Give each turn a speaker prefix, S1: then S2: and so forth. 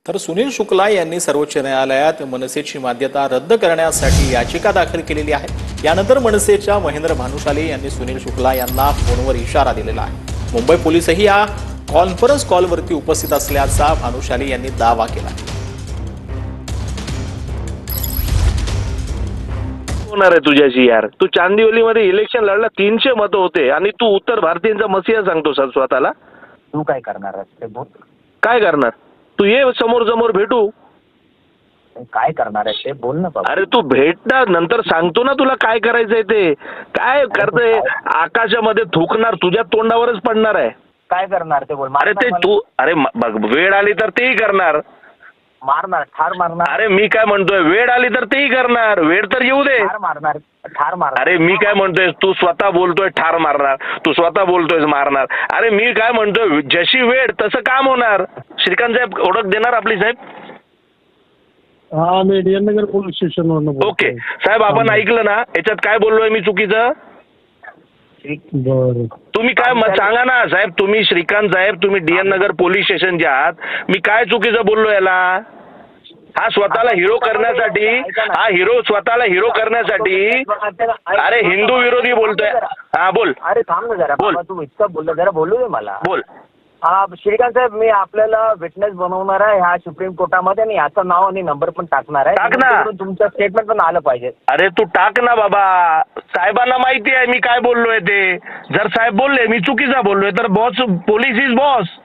S1: तर सुनील शुक्ला यांनी सर्वोच्च न्यायालयात मनसेची मान्यता रद्द करण्यासाठी याचिका दाखल केलेली आहे। यानंतर मनसेच्या महेंद्र भानुशाली यांनी सुनील शुक्ला यांना फोनवर इशारा दिलेला आहे। मुंबई पोलीसही या कॉन्फरन्स कॉलवरती उपस्थित असल्याचा भानुशाली यांनी दावा केला।
S2: होणार आहे तुझ्याशी यार। तू चांदिवलीमध्ये इलेक्शन लढला 300 मतं होते आणि तू उत्तर भारतीयांचा मसिहा सांगतो सर स्वतःला।
S3: तू काय करणार आहेस ते बोल।
S2: काय करणार तू? ये समोर समोर भेटू।
S3: काय करणार आहे ते बोल ना बाबा।
S2: अरे तू भेट ना, नंतर सांगतो ना तुला काय करायचंय ते। काय करतोय? आकाशामध्ये थुकणार, तुझ्या तोंडावरच पडणार आहे।
S3: काय करणार ते बोल।
S2: अरे ते तू, अरे बघ, वेळ आली तर तेही करणार।
S3: मारणार, ठार मारणार।
S2: अरे मी काय म्हणतोय, वेळ आली तर तेही करणार। वेळ तर येऊ दे।
S3: ठार मारणार, ठार मारणार।
S2: अरे मी काय म्हणतोय, तू स्वतः बोलतोय ठार मारणार, तू स्वतः बोलतोय मारणार। अरे मी काय म्हणतोय, जशी वेळ तसं काम होणार। श्रीकांत साहेब ओळख देणार आपली साहेब?
S4: हा, मी डीएन नगर पोलीस स्टेशन वरून
S2: ओके साहेब, आपण ऐकलं ना याच्यात काय बोललोय मी चुकीचं?
S4: बरं,
S2: तुम्ही काय सांगा ना साहेब। तुम्ही श्रीकांत साहेब, तुम्ही डीएन नगर पोलीस स्टेशनचे आहात, मी काय चुकीचं बोललो याला? हा स्वतःला हिरो करण्यासाठी, हा हिरो स्वतःला हिरो करण्यासाठी, अरे हिंदू विरोधी बोलतोय। हा बोल।
S3: अरे थांब ना जरा
S2: बोल।
S3: बाबा, तू इतकं बोलला, जरा बोलू दे मला।
S2: बोल।
S3: हा श्रीकांत साहेब, मी आपल्याला विटनेस बनवणार आहे ह्या सुप्रीम कोर्टामध्ये आणि याचं नाव आणि नंबर पण टाकणार आहे।
S2: टाक ना।
S3: तुमचं स्टेटमेंट पण आलं पाहिजे।
S2: अरे तू टाक ना बाबा, साहेबांना माहिती आहे मी काय बोललोय ते। जर साहेब बोलले मी चुकीचा बोललोय तर बॉस, पोलीस इज बॉस।